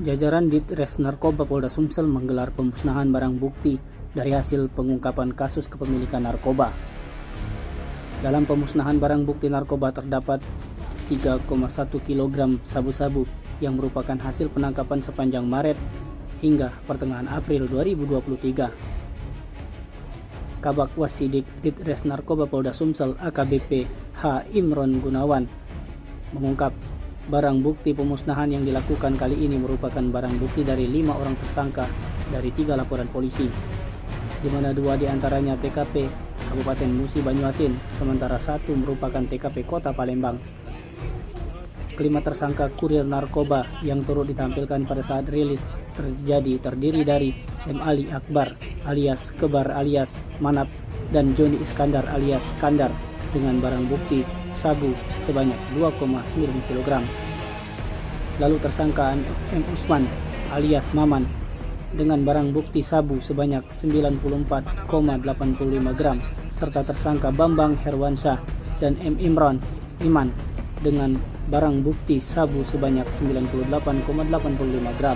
Jajaran Ditres Narkoba Polda Sumsel menggelar pemusnahan barang bukti dari hasil pengungkapan kasus kepemilikan narkoba. Dalam pemusnahan barang bukti narkoba terdapat 3,1 kg sabu-sabu yang merupakan hasil penangkapan sepanjang Maret hingga pertengahan April 2023. Kabak Wasidik Ditres Narkoba Polda Sumsel AKBP H. Imron Gunawan mengungkap barang bukti pemusnahan yang dilakukan kali ini merupakan barang bukti dari 5 orang tersangka dari 3 laporan polisi, di mana 2 diantaranya TKP Kabupaten Musi Banyuasin, sementara 1 merupakan TKP Kota Palembang. Kelima tersangka kurir narkoba yang turut ditampilkan pada saat rilis terdiri dari M. Ali Akbar alias Kebar alias Manap dan Joni Iskandar alias Skandar dengan barang bukti sabu sebanyak 2,9 kg. Lalu tersangka M. Usman alias Maman dengan barang bukti sabu sebanyak 94,85 gram serta tersangka Bambang Herwansyah dan M. Imron Iman dengan barang bukti sabu sebanyak 98,85 gram.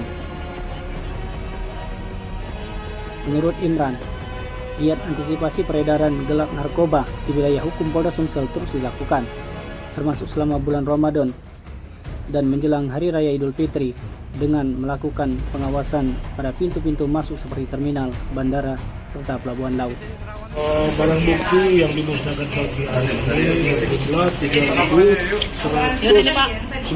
Menurut Imran, giat antisipasi peredaran gelap narkoba di wilayah hukum Polda Sumsel terus dilakukan, termasuk selama bulan Ramadan dan menjelang Hari Raya Idul Fitri dengan melakukan pengawasan pada pintu-pintu masuk seperti terminal, bandara, serta pelabuhan laut. Barang bukti yang dimusnahkan pagi hari ini berjumlah 3.109.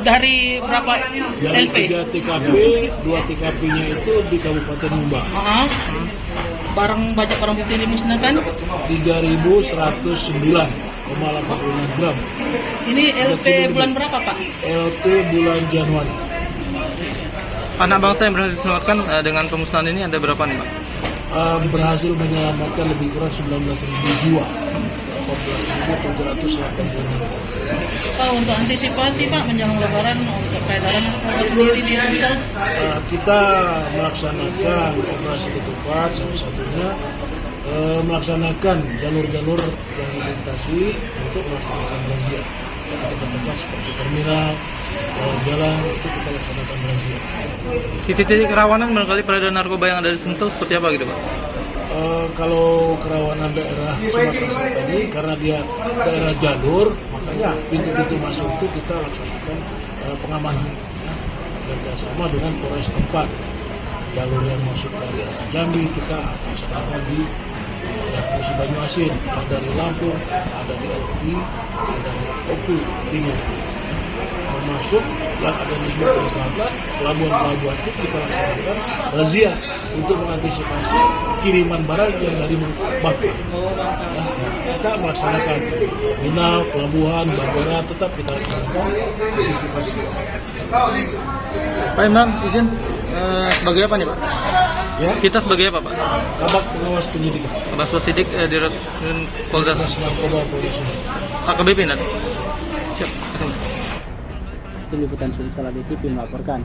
Dari berapa Dari LP? 3 TKP, 2 TKP-nya itu di Kabupaten Mumba. Banyak barang bukti dimusnahkan. 3.109,86 gram. Ini LP bulan berapa, Pak? LP bulan Januari. Anak bangsa yang berhasil diselamatkan dengan pemusnahan ini ada berapa nih, Pak? Berhasil menyelamatkan lebih kurang 19.000 jiwa. 14.786. Pak, untuk antisipasi Pak menjelang Lebaran untuk peredaran narkoba sendiri di Sumsel, Kita melaksanakan operasi ketupat, salah satunya melaksanakan jalur-jalur yang dilintasi untuk melaksanakan razia. Tempat-tempat seperti terminal, jalan itu kita laksanakan razia. Titik-titik kerawanan barangkali peredaran narkoba yang ada di Sumsel seperti apa gitu, Pak? Kalau kerawanan daerah Sumatera Selatan ini karena dia daerah jalur, makanya pintu-pintu masuk itu kita laksanakan pengamanan kerjasama dengan Polres tempat. Jalur yang masuk dari Jambi kita laksanakan di Musi Banyuasin, ada dari Lampung, ada di Oki, ada di Oku Timur. Termasuk yang ada di Sumatera Selatan, pelabuhan-pelabuhan itu kita laksanakan razia untuk mengantisipasi kiriman barang yang dari Bangka. Kita melaksanakan terminal, pelabuhan, bandara tetap kita laksanakan antisipasi. Pak Imran, izin sebagai apa nih, Pak? Ya, Kita sebagai apa, Pak? Kabak Pengawas Penyidikan. Kabak Wasidik di Polda Ditres Narkoba Polda Sumsel. AKBP nanti. Siap. Tim Liputan Sumsel AD TV melaporkan.